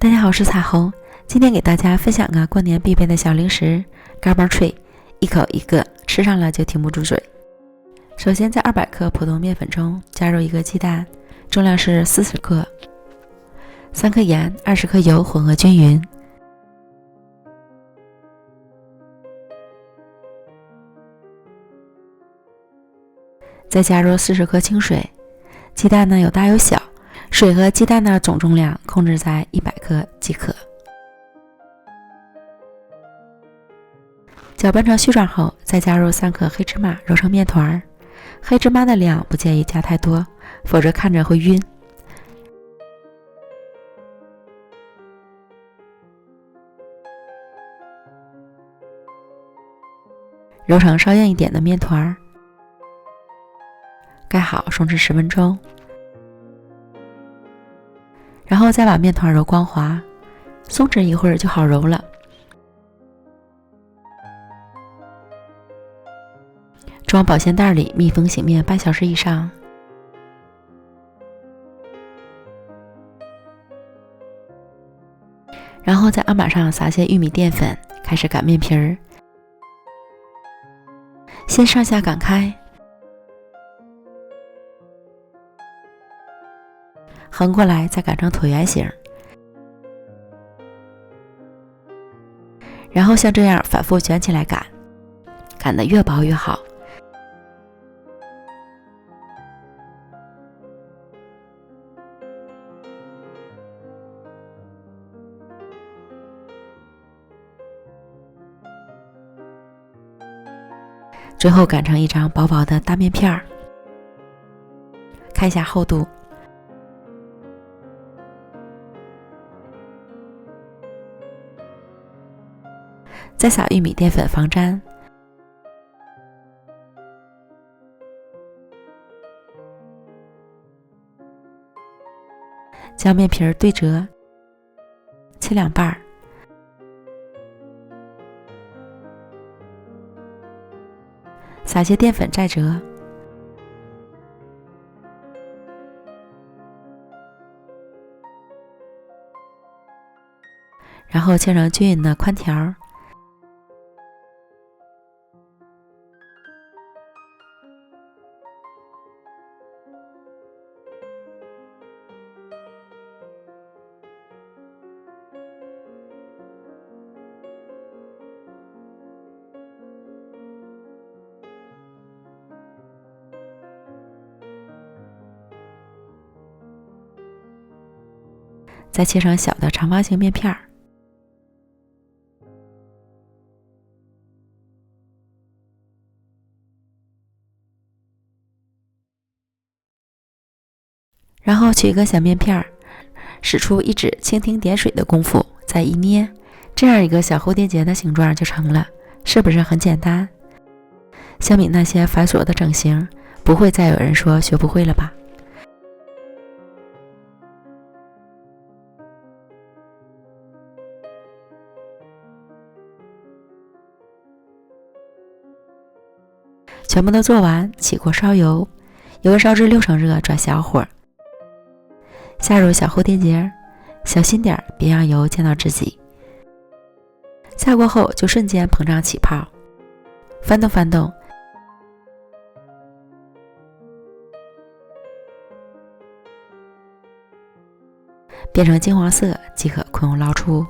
大家好，我是彩虹。今天给大家分享个过年必备的小零食 Gabber Tree， 一口一个，吃上了就停不住嘴。首先在200克普通面粉中加入1个鸡蛋，重量是40克，3克盐，20克油，混合均匀。再加入40克清水，鸡蛋呢有大有小，水和鸡蛋的总重量控制在100克即可。搅拌成絮状后，再加入3克黑芝麻，揉成面团。黑芝麻的量不建议加太多，否则看着会晕。揉成稍硬一点的面团，盖好松弛10分钟，然后再把面团揉光滑，松弛一会儿就好揉了。装保鲜袋里，密封醒面半小时以上。然后在案板上撒些玉米淀粉，开始擀面皮儿。先上下擀开，横过来再擀成椭圆形，然后像这样反复卷起来擀，擀得越薄越好。最后擀成一张薄薄的大面片儿，看一下厚度。再撒玉米淀粉防粘，将面皮儿对折，切2半儿。撒些淀粉再折，然后切成均匀的宽条，再切成小的长方形面片儿。然后取一个小面片儿，使出1指蜻蜓点水的功夫，再一捏，这样一个小蝴蝶结的形状就成了，是不是很简单？相比那些繁琐的整形，不会再有人说学不会了吧？全部都做完，起锅烧油，油烧至6成热，转小火，下入小蝴蝶结，小心点别让油溅到自己。下锅后就瞬间膨胀起泡，翻动翻动，变成金黄色即可快用捞出。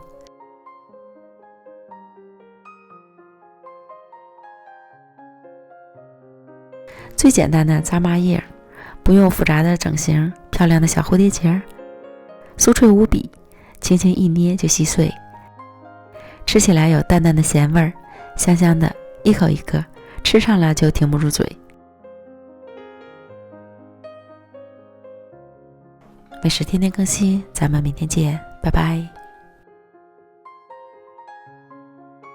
最简单的扎麻叶，不用复杂的整形，漂亮的小蝴蝶结，酥脆无比，轻轻一捏就稀碎，吃起来有淡淡的咸味儿，香香的，一口一个，吃上了就停不住嘴。美食天天更新，咱们明天见，拜拜。